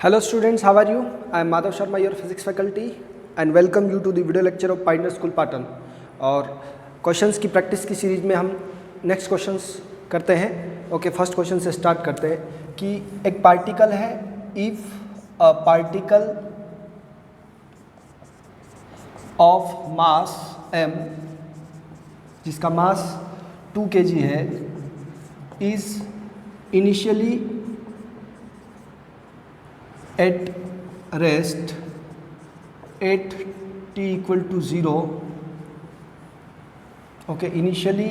Hello students, how are you? I am Madhav Sharma, your physics faculty and welcome you to the video lecture of Pioneer School Patan। और questions की practice की series में हम next questions करते हैं। Okay, first question से start करते हैं कि एक पार्टिकल है, if a particle of mass m जिसका मास 2 kg है is initially at rest at t equal to 0, okay, initially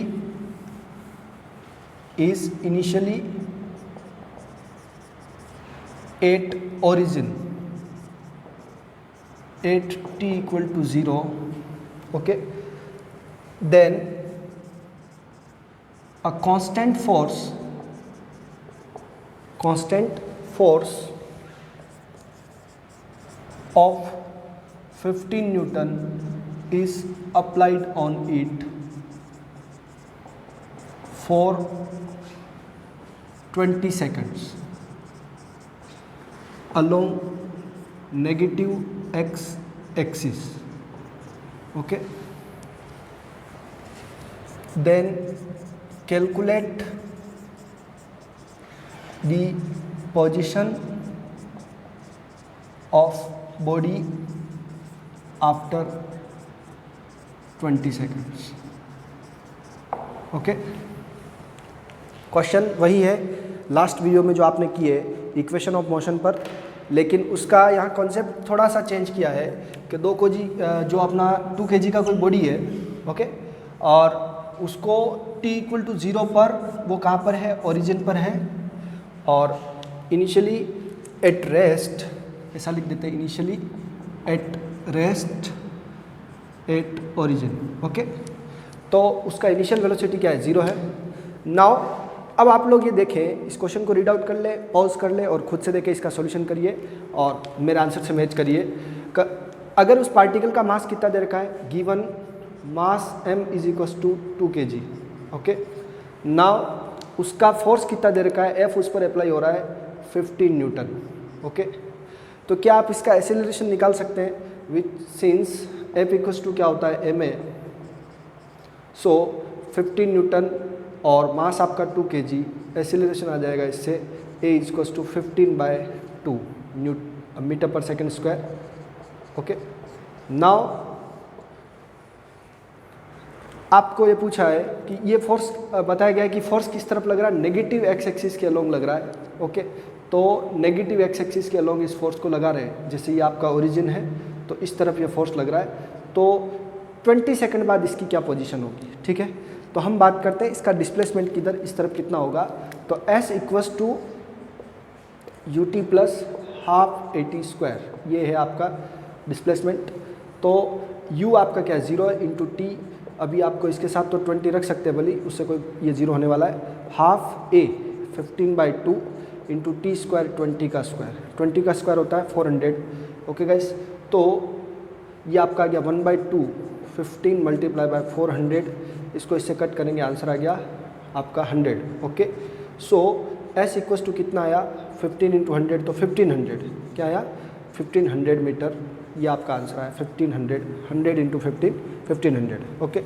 at origin at t equal to 0, okay, then a constant force of 15 Newton is applied on it for 20 seconds along negative x axis, okay, then calculate the position of body after 20 seconds, okay. Question वही है last video में जो आपने किए equation of motion पर, लेकिन उसका यहाँ कॉन्सेप्ट थोड़ा सा चेंज किया है कि 2 kg जो अपना 2 kg का कोई बॉडी है, ओके, और उसको t इक्वल टू 0 पर वो कहाँ पर है, ओरिजिन पर है, और इनिशियली एट रेस्ट, ऐसा लिख देते हैं, initially at rest at origin, okay. तो उसका इनिशियल वेलोसिटी क्या है, 0 है। नाउ अब आप लोग ये देखें, इस क्वेश्चन को रीड आउट कर ले, पॉज कर ले और खुद से देखें, इसका सॉल्यूशन करिए और मेरे आंसर से मैच करिए। अगर उस पार्टिकल का मास कितना दे रखा है, given mass m is equals to 2 kg, okay. Now उसका फोर्स कितना दे रखा है, F उस पर अप्लाई हो रहा है 15 न्यूटन, ओके। तो क्या आप इसका एक्सेलरेशन निकाल सकते हैं, विच सिंस F इक्वल्स टू क्या होता है ma, सो 15 न्यूटन और मास आपका 2 kg, एक्सेलरेशन आ जाएगा इससे a इक्वल्स टू 15/2 मीटर पर सेकेंड स्क्वायर, ओके। नाउ आपको ये पूछा है कि ये फोर्स बताया गया है कि फोर्स किस तरफ लग रहा है, नेगेटिव एक्स एक्सिस के अलोंग लग रहा है, ओके। तो नेगेटिव एक्स एक्सिस के अलोंग इस फोर्स को लगा रहे हैं, जैसे ये आपका ओरिजिन है तो इस तरफ ये फोर्स लग रहा है, तो 20 सेकंड बाद इसकी क्या पोजीशन होगी, ठीक है। तो हम बात करते हैं इसका डिस्प्लेसमेंट किधर, इस तरफ कितना होगा, तो S equals to ut plus half AT², ये है आपका डिस्प्लेसमेंट। तो u आपका क्या है, 0 है, इंटू t, अभी आपको इसके साथ तो 20 रख सकते हैं भली, उससे कोई ये 0 होने वाला है, half a 15/2 into T square 20 का स्क्वायर, 20 का स्क्वायर होता है 400, ओके गाइस। तो ये आपका आ गया 1/2 15 मल्टीप्लाई बाय 400, इसको इससे कट करेंगे, आंसर आ गया आपका 100, okay. So S equals to कितना आया, 15 इंटू 100, तो 1500 क्या आया, 1500 मीटर, ये आपका आंसर आया 1500, 100 इंटू 1500, ओके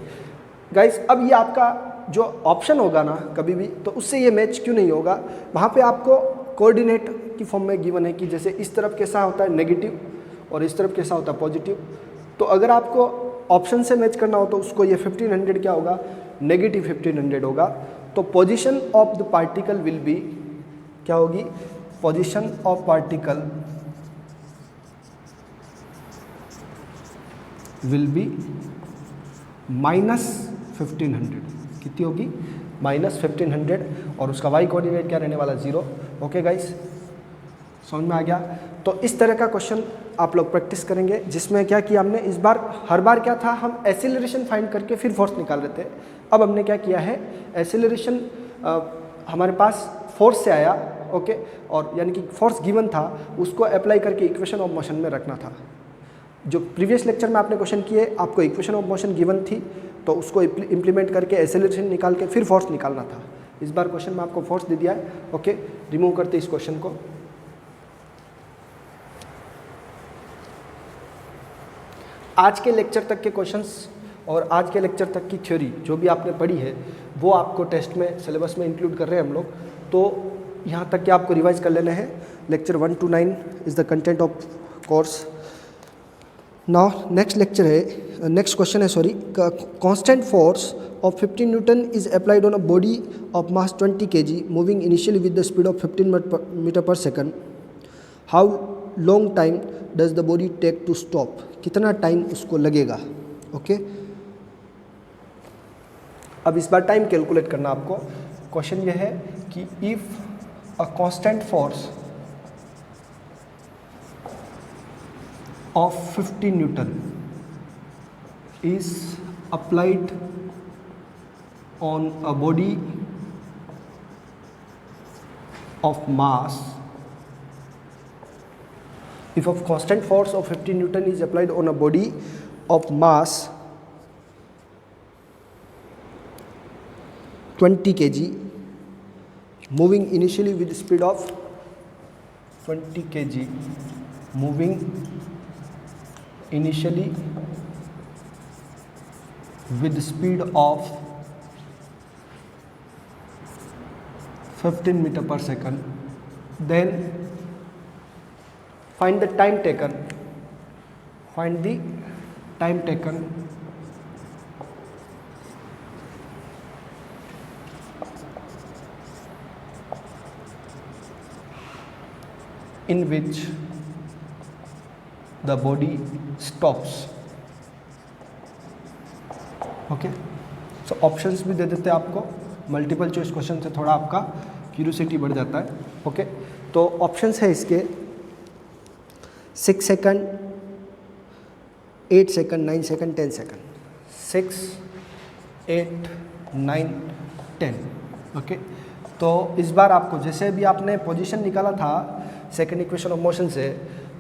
गाइस। अब ये आपका जो ऑप्शन होगा ना कभी भी, तो उससे ये मैच क्यों नहीं होगा, वहाँ पे आपको कोऑर्डिनेट की फॉर्म में गिवन है कि जैसे इस तरफ कैसा होता है नेगेटिव और इस तरफ कैसा होता है पॉजिटिव। तो अगर आपको ऑप्शन से मैच करना हो तो उसको ये 1500 क्या होगा, नेगेटिव 1500 होगा। तो position of the particle will be क्या होगी, position of particle will be -1500, कितनी होगी, -1500, और उसका y कोऑर्डिनेट क्या रहने वाला, 0, ओके गाइस, समझ में आ गया। तो इस तरह का क्वेश्चन आप लोग प्रैक्टिस करेंगे, जिसमें क्या किया हमने इस बार, हर बार क्या था, हम एक्सेलरेशन फाइंड करके फिर फोर्स निकाल रहे थे। अब हमने क्या किया है, एक्सेलरेशन हमारे पास फोर्स से आया, ओके, और यानी कि फोर्स गिवन था, उसको अप्लाई करके इक्वेशन ऑफ मोशन में रखना था। जो प्रीवियस लेक्चर में आपने क्वेश्चन किए, आपको इक्वेशन ऑफ मोशन गिवन थी, तो उसको इम्प्लीमेंट करके एक्सेलरेशन निकाल के फिर फोर्स निकालना था। इस बार क्वेश्चन में आपको फोर्स दे दिया है, ओके। रिमूव करते इस क्वेश्चन को। आज के लेक्चर तक के क्वेश्चंस और आज के लेक्चर तक की थ्योरी जो भी आपने पढ़ी है वो आपको टेस्ट में सिलेबस में इंक्लूड कर रहे हैं हम लोग। तो यहाँ तक कि आपको रिवाइज कर लेना है। Lecture 1 to 9 is the content of course. Now next lecture है, नेक्स्ट क्वेश्चन है sorry, constant force of 15 Newton is applied on a body of mass 20 kg moving initially with the speed of 15 meter per second. How long time does the body take to stop? कितना time उसको लगेगा? Okay अब इस बार time calculate करना आपको। Question ये है कि if a constant force of 15 Newton is applied on a body of mass, if a constant force of 15 Newton is applied on a body of mass 20 kg moving initially with the speed of 20 kg moving initially with the speed of 15 meter per second, then find the time taken, in which the body stops. Okay so options भी दे देते हैं आपको। Multiple choice question से थोड़ा आपका curiosity बढ़ जाता है। ओके तो ऑप्शंस है इसके 6 second, 8 second, 9 second, 10 second. 6, 8, 9, 10। Okay तो इस बार आपको जैसे भी आपने पोजीशन निकाला था सेकंड इक्वेशन ऑफ मोशन से,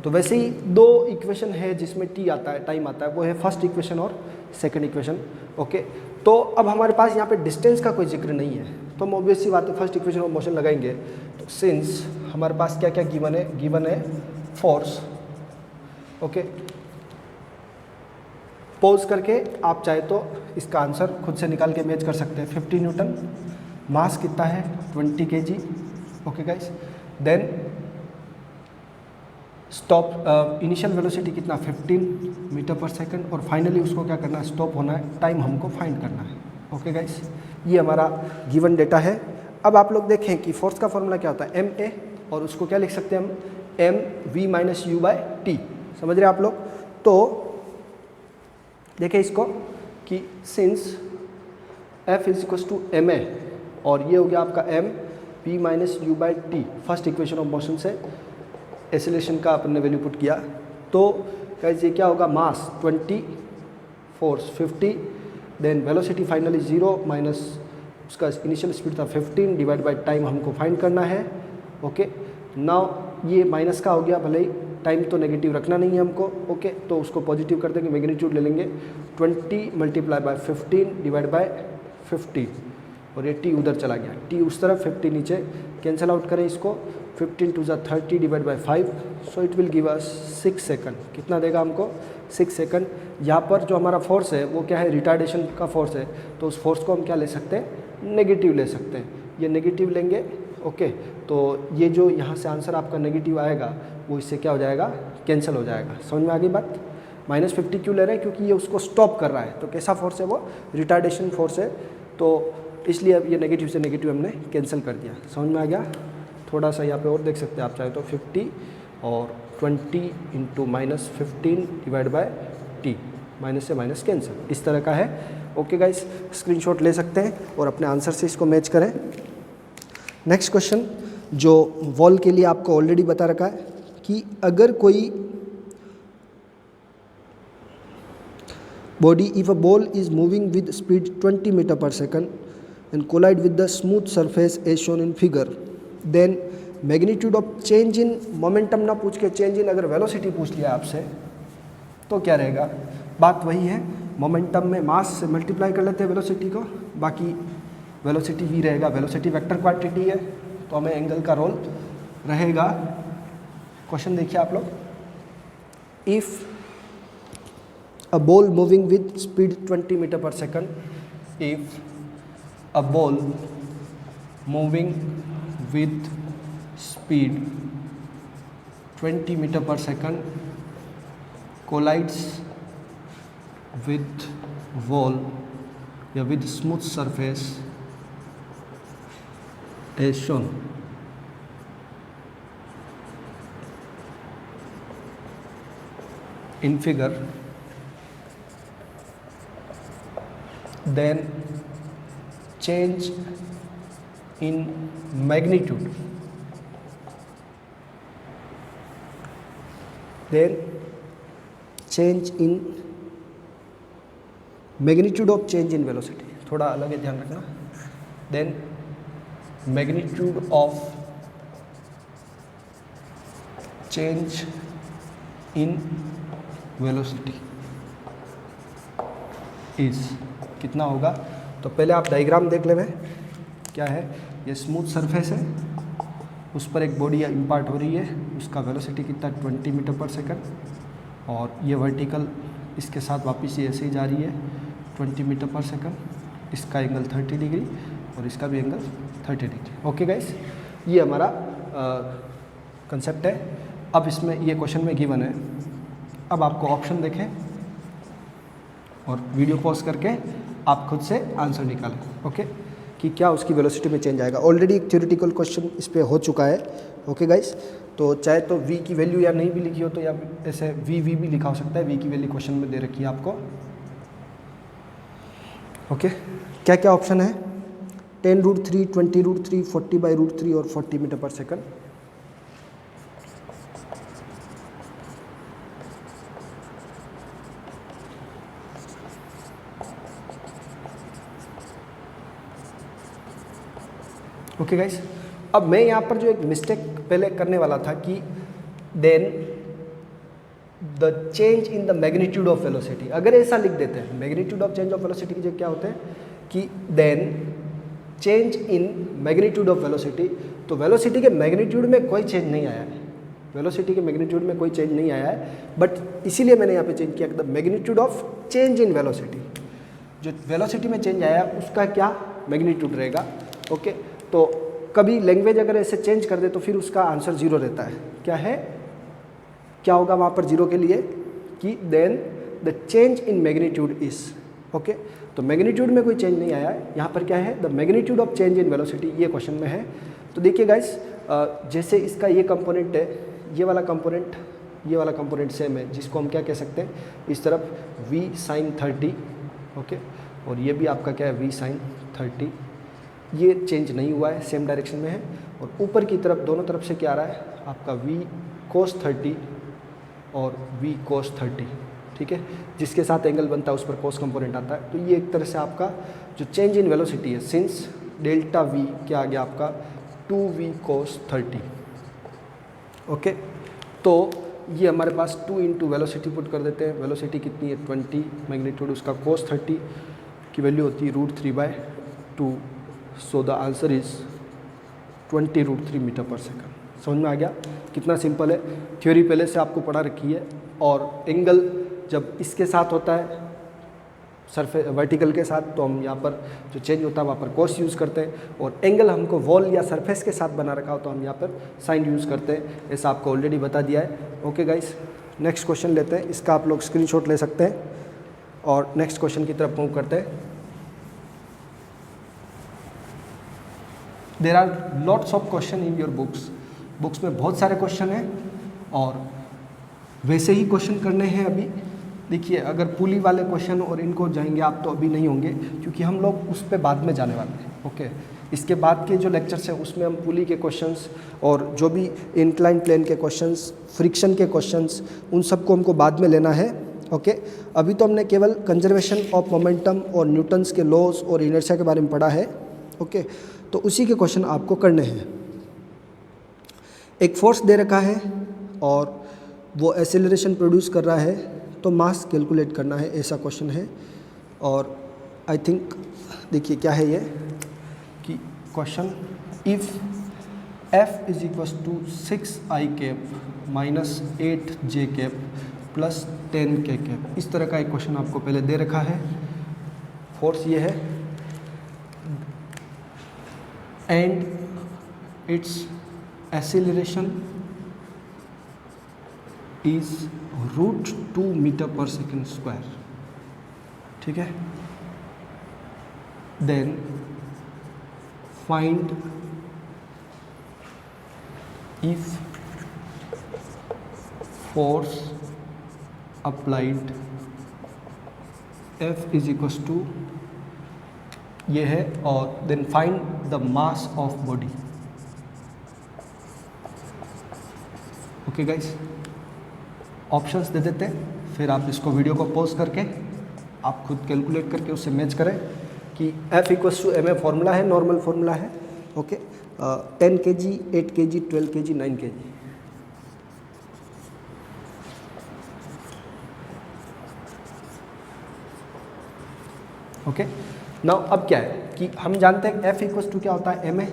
तो वैसे ही दो इक्वेशन है जिसमें टी आता है, टाइम आता है, वो है फर्स्ट इक्वेशन और सेकंड इक्वेशन। ओके तो अब हमारे पास यहाँ पे डिस्टेंस का कोई जिक्र नहीं है, तो हम ऑब्वियस सी बात है फर्स्ट इक्वेशन ऑफ मोशन लगाएंगे। तो सिंस हमारे पास क्या क्या गिवन है फोर्स। ओके पॉज करके आप चाहे तो इसका आंसर खुद से निकाल के मैच कर सकते हैं। 15 न्यूटन, मास कितना है 20 kg। Okay guys, then stop initial velocity कितना 15 मीटर पर सेकंड, और फाइनली उसको क्या करना है, स्टॉप होना है, टाइम हमको फाइंड करना है। ओके गाइस, ये हमारा गिवन डेटा है। अब आप लोग देखें कि फोर्स का फॉर्मूला क्या होता है, एम ए, और उसको क्या लिख सकते हैं हम, m v minus u by t. समझ रहे हैं आप लोग? तो देखें इसको कि since F is equal to m a, और ये हो गया आपका m v minus u by t, first equation of motion से एक्सेलरेशन का अपन ने वैल्यू पुट किया। तो गाइस ये क्या होगा, mass 20, force 50, then velocity finally 0 minus उसका इनिशियल स्पीड था 15 डिवाइड बाय टाइम हमको फाइंड करना है। ओके नाउ ये माइनस का हो गया, भले ही टाइम तो नेगेटिव रखना नहीं है हमको। ओके तो उसको पॉजिटिव कर देंगे, मैग्नीट्यूड ले लेंगे 20 मल्टीप्लाई बाय 15 डिवाइड बाय 50, और ये टी उधर चला गया, टी उस तरफ 50 नीचे, कैंसिल आउट करें इसको, 15 टू ज़ा 30 divide by 5, so it will give us 6 second. कितना देगा हमको, 6 सेकंड। यहाँ पर जो हमारा फोर्स है वो क्या है, रिटार्डेशन का फोर्स है, तो उस फोर्स को हम क्या ले सकते हैं, नेगेटिव ले सकते हैं। ये नेगेटिव लेंगे। ओके तो ये जो यहाँ से आंसर आपका नेगेटिव आएगा वो इससे क्या हो जाएगा, कैंसिल हो जाएगा। समझ में आ गई बात? -50 क्यों ले रहे हैं, क्योंकि ये उसको स्टॉप कर रहा है। तो कैसा फोर्स है वो, रिटार्डेशन फोर्स है, तो इसलिए अब ये नेगेटिव से नेगेटिव हमने कैंसिल कर दिया। समझ में आ गया? थोड़ा सा यहाँ पे और देख सकते हैं आप चाहे तो, 50 और 20 into -15 divide bye T, minus से माइनस कैंसिल, इस तरह का है। ओके गाइस, स्क्रीनशॉट ले सकते हैं और अपने आंसर से इसको मैच करें। नेक्स्ट क्वेश्चन जो वॉल के लिए आपको ऑलरेडी बता रखा है कि अगर कोई body, if a ball is moving with speed 20 metre पर second and collide with the smooth surface as shown in figure, then magnitude of change in momentum ना पूछ के चेंज इन अगर वेलोसिटी पूछ लिया आपसे तो क्या रहेगा, बात वही है, मोमेंटम में मास से मल्टीप्लाई कर लेते हैं वेलोसिटी को, बाकी वेलोसिटी वी रहेगा, वेलोसिटी वेक्टर क्वांटिटी है तो हमें एंगल का रोल रहेगा। क्वेश्चन देखिए आप लोग, if a ball moving with speed 20 meter per second. If a ball moving with speed 20 meter per second collides with wall या with smooth surface as shown. In figure, then change in magnitude, then change in magnitude of change in velocity, थोड़ा अलग है, ध्यान रखना. then magnitude of change in velocity is कितना होगा. तो पहले आप डायग्राम देख लें. क्या है ये, स्मूथ सरफेस है, उस पर एक बॉडी इम्पार्ट हो रही है, उसका वेलोसिटी कितना 20 मीटर पर सेकंड, और ये वर्टिकल इसके साथ वापस ये ऐसे ही जा रही है 20 मीटर पर सेकंड. इसका एंगल 30 डिग्री और इसका भी एंगल 30 डिग्री. ओके गाइस, ये हमारा कंसेप्ट है. अब इसमें ये क्वेश्चन में गिवन है. अब आपको ऑप्शन देखें और वीडियो पॉज करके आप खुद से आंसर निकालें. ओके, कि क्या उसकी वेलोसिटी में चेंज आएगा. ऑलरेडी एक थ्योरेटिकल क्वेश्चन इस पे हो चुका है. ओके गाइस, तो चाहे तो v की वैल्यू या नहीं भी लिखी हो तो या ऐसे v भी लिखा हो सकता है. v की वैल्यू क्वेश्चन में दे रखी है आपको. ओके, क्या क्या ऑप्शन है. 10√3, 20√3, 40/√3 और 40 मीटर पर सेकंड. ओके गाइस, अब मैं यहाँ पर जो एक मिस्टेक पहले करने वाला था कि then the change in the magnitude of velocity, अगर ऐसा लिख देते हैं magnitude of change of velocity की जगह क्या होता है कि then change in magnitude of velocity, तो वेलोसिटी के मैग्नीट्यूड में कोई चेंज नहीं आया है. वेलोसिटी के मैग्नीट्यूड में कोई चेंज नहीं आया है, बट इसीलिए मैंने यहाँ पे चेंज किया the magnitude of change in velocity. जो वेलोसिटी में चेंज आया उसका क्या मैग्नीट्यूड रहेगा. ओके, तो कभी लैंग्वेज अगर ऐसे चेंज कर दे तो फिर उसका आंसर 0 रहता है. क्या है, क्या होगा वहाँ पर 0 के लिए कि then the change in magnitude is. Okay, तो मैग्नीट्यूड में कोई चेंज नहीं आया है. यहाँ पर क्या है, the magnitude of change in velocity, ये क्वेश्चन में है. तो देखिए गाइस, जैसे इसका ये कंपोनेंट है, ये वाला कंपोनेंट सेम है, जिसको हम क्या कह सकते हैं, इस तरफ v sin 30. ओके, और ये भी आपका क्या है v sin 30. ये चेंज नहीं हुआ है, सेम डायरेक्शन में है. और ऊपर की तरफ दोनों तरफ से क्या आ रहा है आपका v cos 30 और v cos 30. ठीक है, जिसके साथ एंगल बनता है उस पर cos कंपोनेंट आता है. तो ये एक तरह से आपका जो चेंज इन वेलोसिटी है, सिंस डेल्टा v क्या आ गया आपका 2v cos 30. ओके, तो ये हमारे पास 2 इंटू वेलोसिटी पुट कर देते हैं. वेलोसिटी कितनी है 20, मैग्नीट्यूड उसका cos 30 की वैल्यू होती है √3/2. So the answer is 20√3 metre पर सेकंड. समझ में आ गया कितना सिंपल है. थ्योरी पहले से आपको पढ़ा रखी है. और एंगल जब इसके साथ होता है सरफेस वर्टिकल के साथ, तो हम यहाँ पर जो चेंज होता है वहाँ पर कॉस यूज़ करते हैं. और एंगल हमको वॉल या सरफेस के साथ बना रखा हो तो हम यहाँ पर साइन यूज़ करते हैं. ऐसा आपको ऑलरेडी बता दिया है. ओके गाइस, नेक्स्ट क्वेश्चन लेते हैं. इसका आप लोग स्क्रीनशॉट ले सकते हैं और नेक्स्ट क्वेश्चन की तरफ मूव करते हैं. There are lots of question in your books में बहुत सारे क्वेश्चन हैं और वैसे ही क्वेश्चन करने हैं. अभी देखिए, अगर पुली वाले क्वेश्चन और इनको जाएंगे आप तो अभी नहीं होंगे, क्योंकि हम लोग उस पर बाद में जाने वाले हैं. ओके, इसके बाद के जो लेक्चर्स हैं उसमें हम पुली के क्वेश्चंस और जो भी इंक्लाइन प्लेन के क्वेश्चंस, फ्रिक्शन के क्वेश्चंस, उन सबको हमको बाद में लेना है. ओके, अभी तो हमने केवल कंजर्वेशन ऑफ मोमेंटम और न्यूटन्स के लॉज और इनर्शिया के बारे में पढ़ा है. ओके, तो उसी के क्वेश्चन आपको करने हैं. एक फोर्स दे रखा है और वो एक्सेलरेशन प्रोड्यूस कर रहा है, तो मास कैलकुलेट करना है, ऐसा क्वेश्चन है. और आई थिंक देखिए क्या है ये कि question, if f is equal to 6i cap -8j cap plus 10 k cap. इस तरह का एक क्वेश्चन आपको पहले दे रखा है। फोर्स ये है and it's acceleration is √2 metre पर सेकेंड स्क्वायर। ठीक है, then find if force applied F is equals to ये है, और then find the mass of body. Okay guys, options दे देते हैं, फिर आप इसको वीडियो को पॉज करके आप खुद कैलकुलेट करके उससे मैच करें कि F equals to m a formula है, नॉर्मल फॉर्मूला है। Okay, 10 kg, 8 kg, 12 kg, 9 kg। Okay, now अब क्या है कि हम जानते हैं F इक्वल्स टू क्या होता है ma,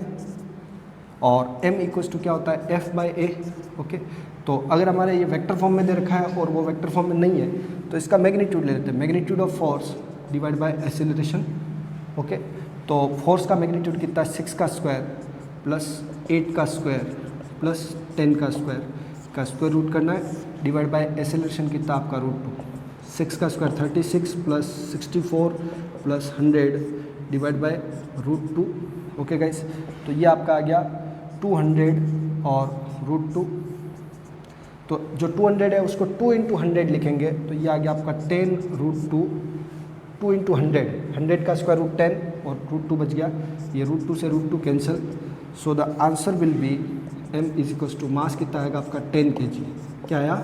और m इक्वल्स टू क्या होता है F/a। ओके, तो अगर हमारे ये वेक्टर फॉर्म में दे रखा है और वो वेक्टर फॉर्म में नहीं है तो इसका मैग्नीट्यूड ले लेते हैं, magnitude of force divide by acceleration. Okay, तो फोर्स का मैग्नीट्यूड कितना है 6 का स्क्वायर प्लस 8 का स्क्वायर प्लस 10 का स्क्वायर का स्क्वायर रूट करना है, डिवाइड बाय एक्सेलरेशन कितना आपका √2। 6 का square 36 plus 64 plus 100 divide by √2। Okay guys, तो ये आपका आ गया 200 और √2। तो जो 200 है उसको 2 × 100 लिखेंगे तो ये आ गया आपका 10√2। 2 × 100, 100 का स्क्वायर रूट 10 और √2 बच गया, ये √2 से √2 cancel. So the answer will be m is equals to mass कितना आएगा आपका 10 kg। क्या आया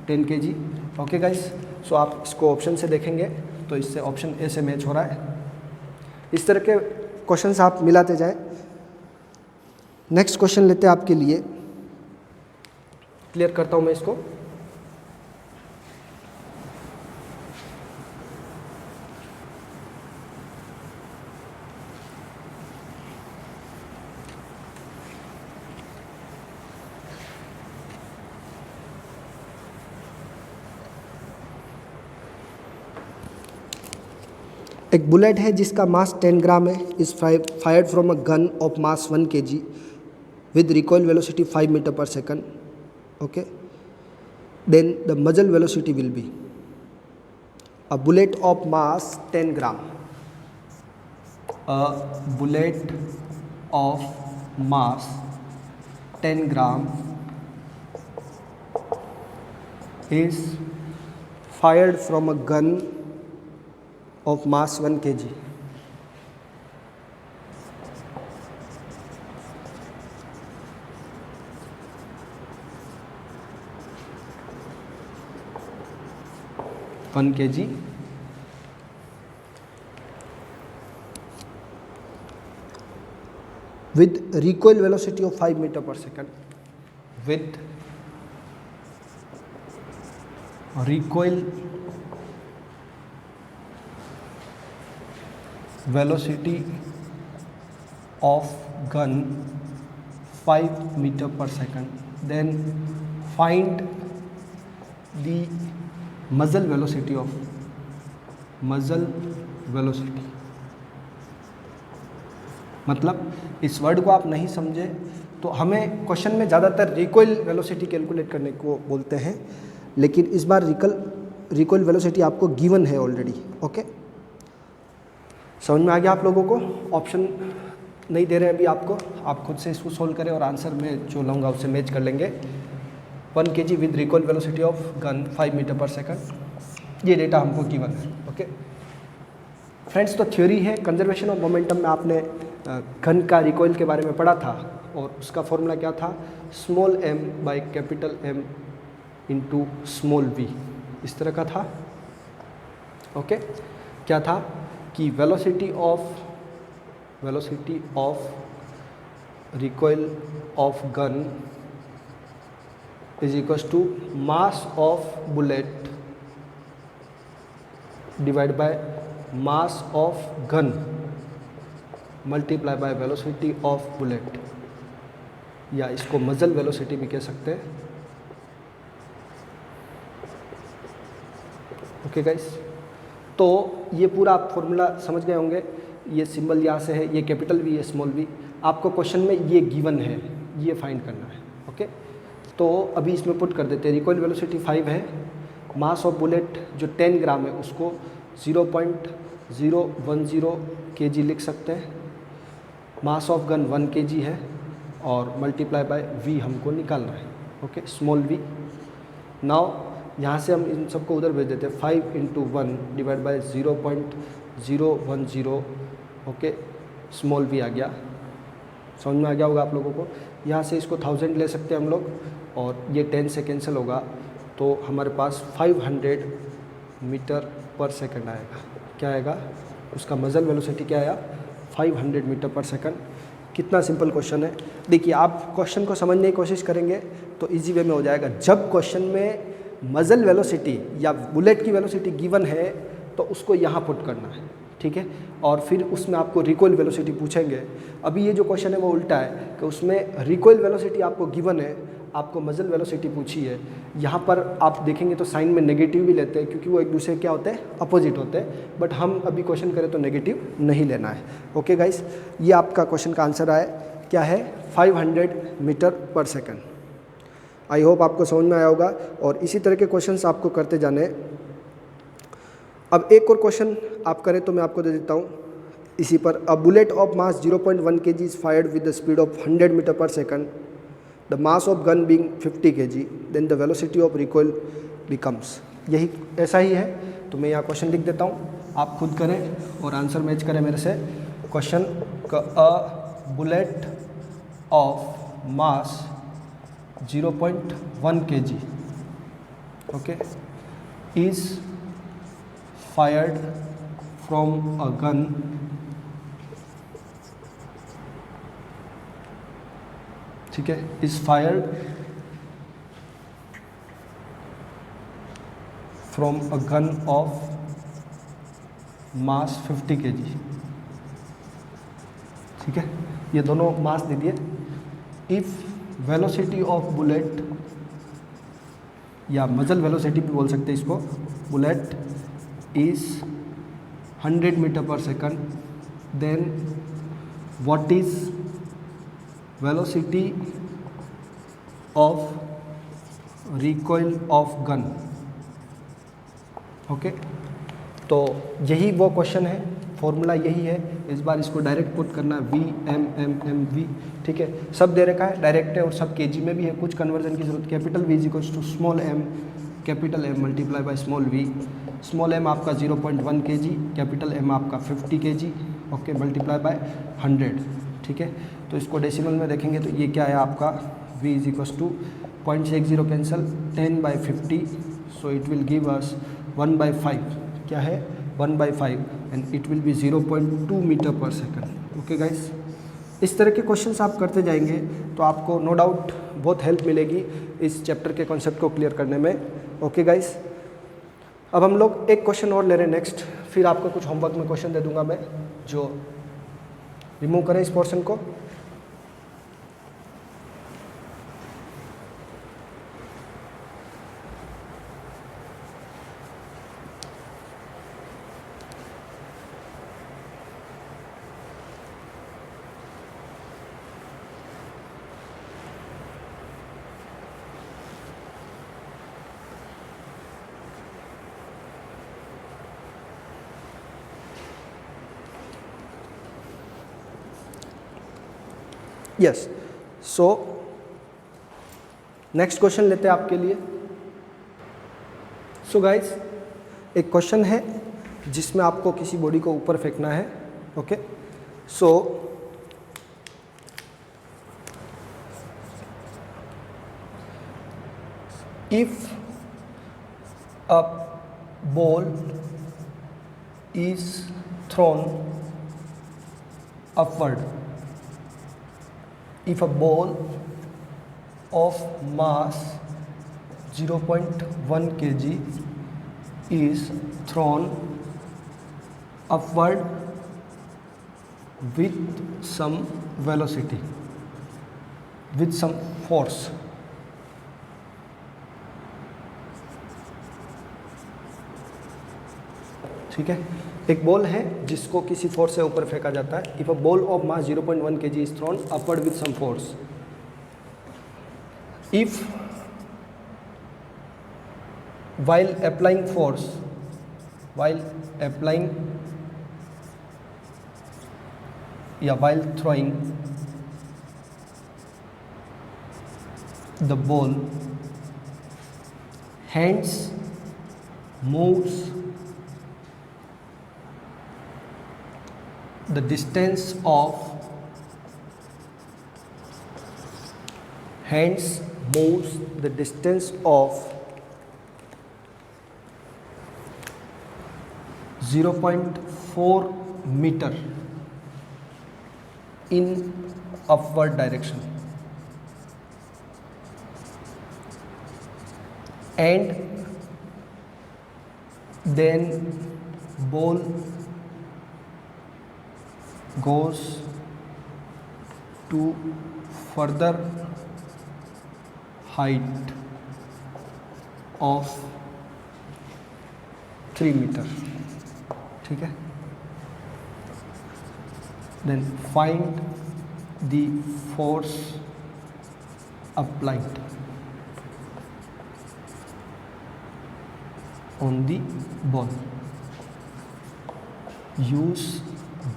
10 kg। ओके गाइस, सो आप इसको ऑप्शन से देखेंगे तो इससे ऑप्शन ए से मैच हो रहा है। इस तरह के क्वेश्चंस आप मिलाते जाए। नेक्स्ट क्वेश्चन लेते हैं आपके लिए, क्लियर करता हूँ मैं इसको। एक बुलेट है जिसका मास 10 ग्राम है, is fired from a gun of mass 1 kg with recoil velocity 5 meter per second. Okay, then the muzzle velocity will be a bullet of mass 10 gram. A bullet of mass 10 gram is fired from a gun of mass 1 kg. with recoil velocity of 5 meter per second. With recoil velocity of gun 5 meter per second. Then find the muzzle velocity of मतलब इस word को आप नहीं समझे तो हमें question में ज़्यादातर रिकॉइल वेलोसिटी कैलकुलेट करने को बोलते हैं, लेकिन इस बार रिकॉइल वेलोसिटी आपको गिवन है ऑलरेडी। ओके, समझ में आ गया आप लोगों को? ऑप्शन नहीं दे रहे हैं अभी आपको, आप खुद से इसको सोल्व करें और आंसर में जो लूँगा उससे मैच कर लेंगे। 1 kg with recoil velocity of gun 5 metre पर सेकंड, ये डेटा हमको गिवन है। ओके फ्रेंड्स, तो थ्योरी है कंजर्वेशन ऑफ मोमेंटम में आपने गन का रिकॉइल के बारे में पढ़ा था और उसका फॉर्मूला क्या था, small m by capital M into small v, इस तरह का था। ओके, क्या था कि velocity of recoil of gun is equals to mass of bullet divide by mass of gun multiply by velocity of bullet, या इसको मजल वेलोसिटी भी कह सकते हैं। ओके गाइस, तो ये पूरा आप फॉर्मूला समझ गए होंगे। ये सिंबल यहाँ से है, ये कैपिटल वी है, स्मॉल वी। आपको क्वेश्चन में ये गिवन है, ये फाइंड करना है। ओके, तो अभी इसमें पुट कर देते हैं। रिकॉइल वेलोसिटी 5 है, मास ऑफ बुलेट जो 10 ग्राम है उसको 0.010 kg लिख सकते हैं। मास ऑफ गन 1 kg है और मल्टीप्लाई बाय वी हमको निकालना है। Okay, small we. नाउ यहाँ से हम इन सबको उधर भेज देते हैं। 5 × 1 divide by 0.010। Okay, small v आ गया, समझ में आ गया होगा आप लोगों को। यहाँ से इसको 1000 ले सकते हैं हम लोग और ये 10 से कैंसिल होगा तो हमारे पास 500 मीटर पर सेकंड आएगा। क्या आएगा? उसका मजल वेलोसिटी क्या आया? 500 मीटर पर सेकंड। कितना सिंपल क्वेश्चन है। देखिए, आप क्वेश्चन को समझने की कोशिश करेंगे तो इजी वे में हो जाएगा। जब क्वेश्चन में मजल वेलोसिटी या बुलेट की वेलोसिटी गिवन है तो उसको यहाँ पुट करना है, ठीक है। और फिर उसमें आपको रिकॉइल वेलोसिटी पूछेंगे। अभी ये जो क्वेश्चन है वो उल्टा है कि उसमें रिकॉइल वेलोसिटी आपको गिवन है, आपको मजल वेलोसिटी पूछी है। यहाँ पर आप देखेंगे तो साइन में नेगेटिव भी लेते हैं क्योंकि वो एक दूसरे क्या होते हैं? अपोजिट होते हैं। बट हम अभी क्वेश्चन करें तो नेगेटिव नहीं लेना है। ओके गाइस, ये आपका क्वेश्चन का आंसर आया। क्या है? 500 मीटर पर सेकंड। आई होप आपको समझ में आया होगा और इसी तरह के क्वेश्चंस आपको करते जाने। अब एक और क्वेश्चन आप करें तो मैं आपको दे देता हूँ इसी पर। A bullet of mass 0.1 kg is fired with the speed of 100 metre पर second, the mass of gun being 50 kg, then the velocity of recoil becomes. यही ऐसा ही है, तो मैं यहाँ क्वेश्चन लिख देता हूँ, आप खुद करें और आंसर मैच करें मेरे से। क्वेश्चन का अ bullet of mass 0.1 kg, okay, is fired from a gun ठीक है, is fired from a gun of mass 50 kg। ठीक है, ये दोनों मास दे दिए। इफ वेलोसिटी ऑफ बुलेट या मजल वेलोसिटी भी बोल सकते हैं इसको, बुलेट is 100 मीटर पर second, then what is velocity of recoil of gun। Okay, तो यही वो क्वेश्चन है, फॉर्मूला यही है। इस बार इसको डायरेक्ट पुट करना है, v m m m v. ठीक है, सब दे रखा है, डायरेक्ट है और सब केजी में भी है, कुछ कन्वर्जन की जरूरत। Capital v is equals to small m, capital m multiply by small v. Small m आपका 0.1 kg, कैपिटल एम आपका 50 kg, ओके, मल्टीप्लाई बाय 100। ठीक है, तो इसको डेसिमल में देखेंगे तो ये क्या है आपका, v is equals to 0.60 cancel 10/50, so it will give us 1/5। क्या है? 1/5 and it will be 0.2 metre पर सेकंड। ओके गाइस, इस तरह के क्वेश्चंस आप करते जाएंगे तो आपको नो डाउट बहुत हेल्प मिलेगी इस चैप्टर के कॉन्सेप्ट को क्लियर करने में। ओके गाइस, अब हम लोग एक क्वेश्चन और ले रहे हैं नेक्स्ट, फिर आपको कुछ होमवर्क में क्वेश्चन दे दूंगा मैं जो रिमूव करें इस पोर्शन को। यस, सो नेक्स्ट क्वेश्चन लेते हैं आपके लिए। सो गाइज, एक क्वेश्चन है जिसमें आपको किसी बॉडी को ऊपर फेंकना है। Okay, so if a ball is thrown upward, if a ball of mass 0.1 kg is thrown upward with some velocity, with some force, ठीक है, एक बॉल है जिसको किसी फोर्स से ऊपर फेंका जाता है। If a ball of mass 0.1 kg is thrown upward with some force, if while applying force, while throwing the ball, hands moves the distance of 0.4 meter in upward direction, and then ball goes to further height of 3 meter, ठीक है। Then find the force applied on the ball, use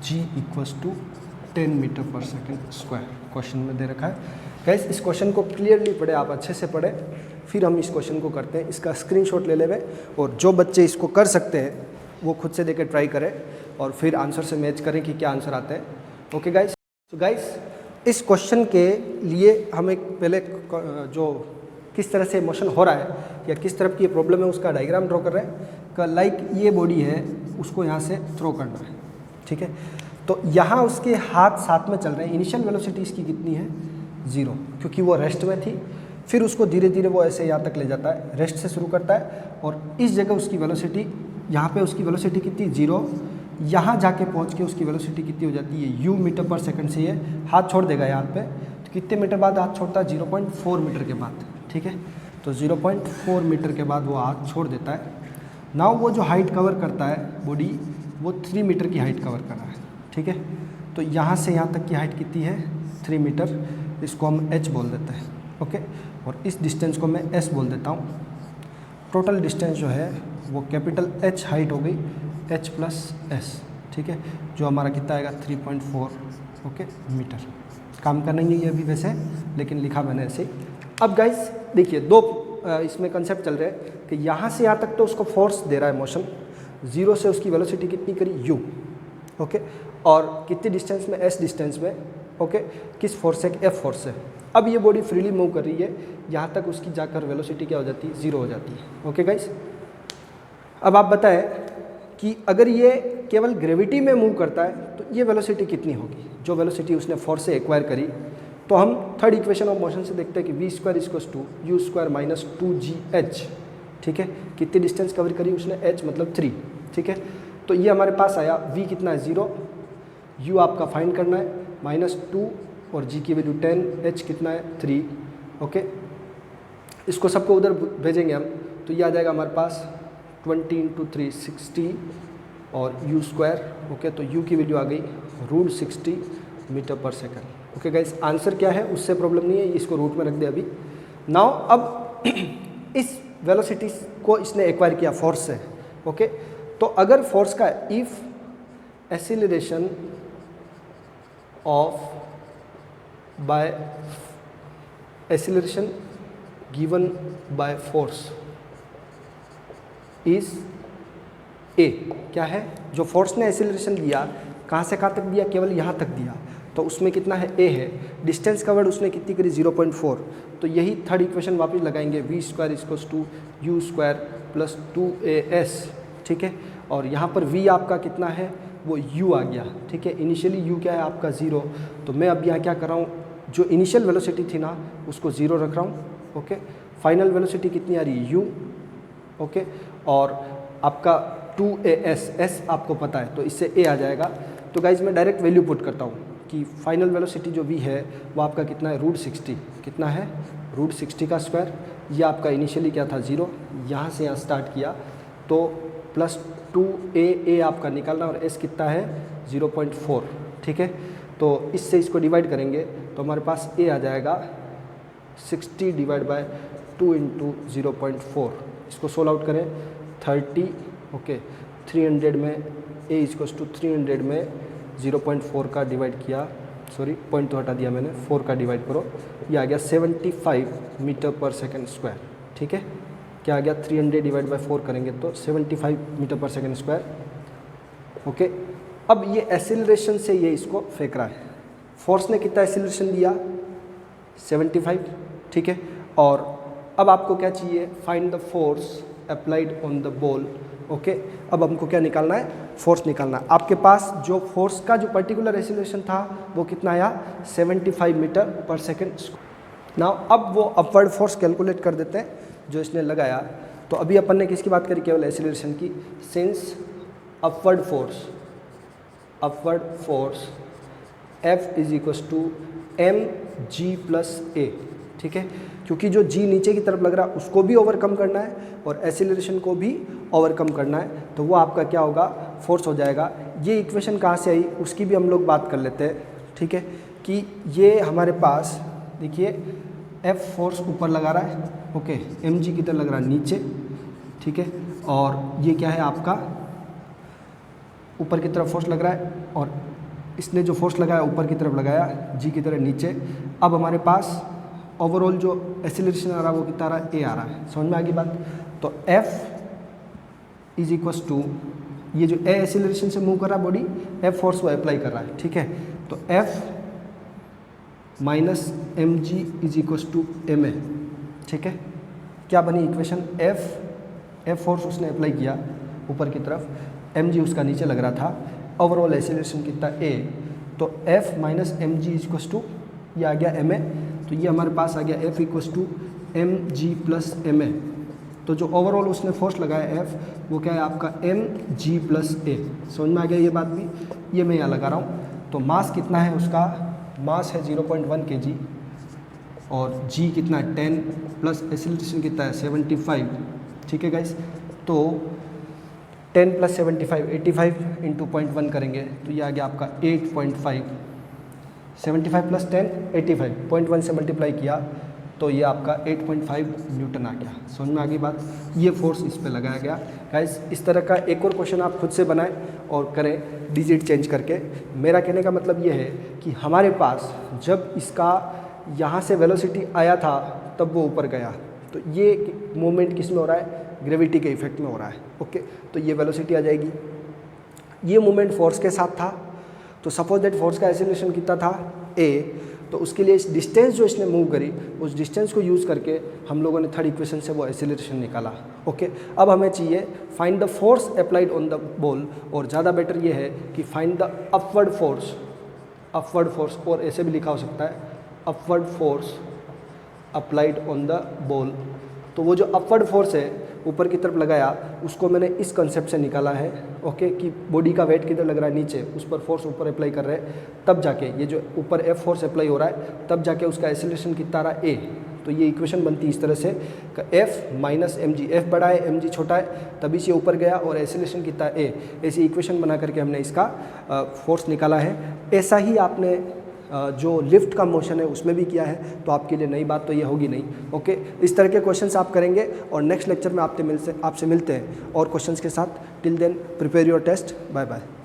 G equals to 10 metre पर second square. Question में दे रखा है guys, इस question को clearly पढ़े, आप अच्छे से पढ़े, फिर हम इस क्वेश्चन को करते हैं। इसका स्क्रीनशॉट ले लेवे, और जो बच्चे इसको कर सकते हैं वो खुद से देकर ट्राई करें और फिर आंसर से मैच करें कि क्या आंसर आते हैं। ओके गाइस, तो गाइस इस क्वेश्चन के लिए हम एक पहले जो किस तरह से मोशन हो रहा है या किस तरफ की प्रॉब्लम है उसका डायग्राम ड्रॉ कर रहे हैं। का लाइक ये बॉडी है, उसको यहाँ से थ्रो करना है, ठीक है। तो यहाँ उसके हाथ साथ में चल रहे हैं। इनिशियल वेलोसिटी इसकी कितनी है? 0, क्योंकि वो रेस्ट में थी। फिर उसको धीरे धीरे वो ऐसे यहाँ तक ले जाता है, रेस्ट से शुरू करता है, और इस जगह उसकी वेलोसिटी, यहाँ पे उसकी वेलोसिटी कितनी? 0। यहाँ जाके पहुँच के उसकी वेलोसिटी कितनी हो जाती है? u मीटर पर सेकंड से ये हाथ छोड़ देगा यहाँ पे। तो कितने मीटर बाद हाथ छोड़ता है? 0.4 मीटर के बाद, ठीक है। तो 0.4 मीटर के बाद वो हाथ छोड़ देता है। नाउ वो जो हाइट कवर करता है बॉडी, वो 3 मीटर की हाइट कवर कर रहा है, ठीक है। तो यहाँ से यहाँ तक की हाइट कितनी है? 3 मीटर। इसको हम h बोल देते हैं, ओके। और इस डिस्टेंस को मैं s बोल देता हूँ। टोटल डिस्टेंस जो है वो कैपिटल H हाइट हो गई, h प्लस s, ठीक है, जो हमारा कितना आएगा? 3.4, ओके, मीटर। काम करना ही है अभी वैसे, लेकिन लिखा मैंने ऐसे। अब गाइस देखिए, दो इसमें कंसेप्ट चल रहे हैं कि यहाँ से यहाँ तक तो उसको फोर्स दे रहा है मोशन, 0 से उसकी वेलोसिटी कितनी करी? u, okay. और कितनी डिस्टेंस में? s डिस्टेंस में, ओके। किस फोर्स से? f फोर्स से। अब ये बॉडी फ्रीली मूव कर रही है, यहाँ तक उसकी जाकर वेलोसिटी क्या हो जाती है? 0 हो जाती है, ओके गाइस। अब आप बताएं कि अगर ये केवल ग्रेविटी में मूव करता है तो ये वेलोसिटी कितनी होगी, जो वेलोसिटी उसने फोर्स से एक्वायर करी। तो हम थर्ड इक्वेशन ऑफ मोशन से देखते हैं कि v² equals to u² minus 2gh, ठीक है। कितनी डिस्टेंस कवर करी उसने? h मतलब 3, ठीक है। तो ये हमारे पास आया, v कितना है? 0, u आपका फाइंड करना है -2, और g की वैल्यू 10, h कितना है? 3, ओके। इसको सबको उधर भेजेंगे हम, तो ये आ जाएगा हमारे पास 20 × 3 60 और u², ओके। तो u की वैल्यू आ गई √60 मीटर पर सेकंड, ओके गाइस। आंसर क्या है उससे प्रॉब्लम नहीं है, इसको रूट में रख दे अभी। नाउ अब इस वेलोसिटी को इसने एक्वायर किया फोर्स से, ओके। तो अगर फोर्स का if acceleration of by acceleration given by force is a, क्या है? जो फोर्स ने एक्सीलरेशन दिया, कहाँ से कहाँ तक दिया? केवल यहाँ तक दिया, तो उसमें कितना है? ए है। डिस्टेंस कवर्ड उसने कितनी करी? 0.4। तो यही थर्ड इक्वेशन वापस लगाएंगे, v² equals to u² plus 2as, ठीक है। और यहाँ पर v आपका कितना है? वो u आ गया, ठीक है। इनिशियली u क्या है आपका? 0। तो मैं अब यहाँ क्या कर रहा हूँ, जो इनिशियल वेलोसिटी थी ना उसको 0 रख रहा हूँ, ओके। फाइनल वेलोसिटी कितनी आ रही है? u, okay. और आपका 2as, s आपको पता है, तो इससे a आ जाएगा। तो गाइज मैं डायरेक्ट वैल्यू पुट करता हूँ कि फाइनल वेलोसिटी जो v है वो आपका कितना है? √60। कितना है? √60 का स्क्वायर। ये आपका इनिशियली क्या था? 0, यहाँ से यहाँ स्टार्ट किया तो प्लस 2a आपका निकालना और s कितना है 0.4, ठीक है। तो इससे इसको डिवाइड करेंगे तो हमारे पास a आ जाएगा 60 डिवाइड बाय 2 इंटू 0.4, इसको सोल्व आउट करें 30, ओके 300 में a इक्वल्स टू 300 में 0.4 का डिवाइड किया, सॉरी पॉइंट तो हटा दिया मैंने, 4 का डिवाइड करो, ये आ गया 75 मीटर पर सेकेंड स्क्वायर, ठीक है। क्या आ गया 300 डिवाइड बाय 4 करेंगे तो 75 मीटर पर सेकेंड स्क्वायर, ओके। अब ये एक्सीलरेशन से ये इसको फेंक रहा है, फोर्स ने कितना एक्सीलरेशन दिया 75, ठीक है। और अब आपको क्या चाहिए, find the force applied on the ball, okay. अब हमको क्या निकालना है, फोर्स निकालना है। आपके पास जो फोर्स का जो पर्टिकुलर एक्सीलरेशन था वो कितना आया 75 मीटर पर सेकेंड। नाउ अब वो अपवर्ड फोर्स कैलकुलेट कर देते हैं जो इसने लगाया। तो अभी अपन ने किसकी बात करी, केवल एक्सीलरेशन की। Since upward force F is equals to mg plus a, ठीक है। क्योंकि जो g नीचे की तरफ लग रहा है उसको भी ओवरकम करना है और एक्सीलरेशन को भी ओवरकम करना है, तो वो आपका क्या होगा, फोर्स हो जाएगा। ये इक्वेशन कहाँ से आई उसकी भी हम लोग बात कर लेते हैं, ठीक है। कि ये हमारे पास देखिए F फोर्स ऊपर लगा रहा है, ओके, mg की तरफ लग रहा है नीचे, ठीक है। और ये क्या है आपका ऊपर की तरफ फोर्स लग रहा है और इसने जो फोर्स लगाया ऊपर की तरफ लगाया, g की तरफ नीचे। अब हमारे पास ओवरऑल जो एक्सीलरेशन आ रहा है वो कितना आ रहा है, a आ रहा है। समझ में आ गई बात। तो F इज इक्वल्स टू, ये जो a एक्सीलरेशन से मूव कर रहा है बॉडी, F फोर्स वो अप्लाई कर रहा है, ठीक है। तो F minus mg is equals to ma, ठीक है। क्या बनी इक्वेशन, F फोर्स उसने अप्लाई किया ऊपर की तरफ, mg उसका नीचे लग रहा था, ओवरऑल एक्सीलरेशन कितना a, तो F minus mg is equals to, ये आ गया ma, तो ये हमारे पास आ गया F equals to mg plus ma। तो जो ओवरऑल उसने फोर्स लगाया F वो क्या है आपका mg प्लस a। समझ में आ गया ये बात भी, ये मैं यहाँ लगा रहा हूँ। तो मास कितना है उसका, मास है 0.1 kg और g कितना है 10 प्लस एक्सीलरेशन कितना है 75, ठीक है गाइस। तो 10 प्लस 75 85 इंटू 0.1 करेंगे तो ये आ गया आपका 8.5, 75 प्लस 10 85, 0.1 से मल्टीप्लाई किया तो ये आपका 8.5 न्यूटन आ गया। समझ में आ गई बात, ये फोर्स इस पे लगाया गया। गाइस इस तरह का एक और क्वेश्चन आप खुद से बनाएं और करें डिजिट चेंज करके। मेरा कहने का मतलब ये है कि हमारे पास जब इसका यहाँ से वेलोसिटी आया था तब वो ऊपर गया, तो ये मूवमेंट किस में हो रहा है, ग्रेविटी के इफेक्ट में हो रहा है, ओके। तो ये वेलोसिटी आ जाएगी, ये मूवमेंट फोर्स के साथ था। तो सपोज दैट फोर्स का एक्सीलरेशन कितना था a, तो उसके लिए इस डिस्टेंस जो इसने मूव करी उस डिस्टेंस को यूज़ करके हम लोगों ने थर्ड इक्वेशन से वो एक्सीलरेशन निकाला, ओके। अब हमें चाहिए find the force applied on the ball, और ज़्यादा बेटर ये है कि फाइंड द अपवर्ड फोर्स, और ऐसे भी लिखा हो सकता है upward force applied on the ball. तो वो जो अपवर्ड फोर्स है ऊपर की तरफ लगाया उसको मैंने इस कंसेप्ट से निकाला है, ओके, कि बॉडी का वेट किधर लग रहा है नीचे, उस पर फोर्स ऊपर अप्लाई कर रहे हैं, तब जाके ये जो ऊपर F फोर्स अप्लाई हो रहा है तब जाके उसका एक्सीलरेशन कितना आ रहा है a। तो ये इक्वेशन बनती है इस तरह से F माइनस mg, F बड़ा है mg छोटा है, तभी से ऊपर गया और एक्सीलरेशन कितना है a। ऐसी इक्वेशन बना करके हमने इसका फोर्स निकाला है। ऐसा ही आपने जो लिफ्ट का मोशन है उसमें भी किया है, तो आपके लिए नई बात तो ये होगी नहीं, ओके। इस तरह के क्वेश्चंस आप करेंगे और नेक्स्ट लेक्चर में आपसे मिलते हैं और क्वेश्चंस के साथ। Till then prepare your test, bye bye.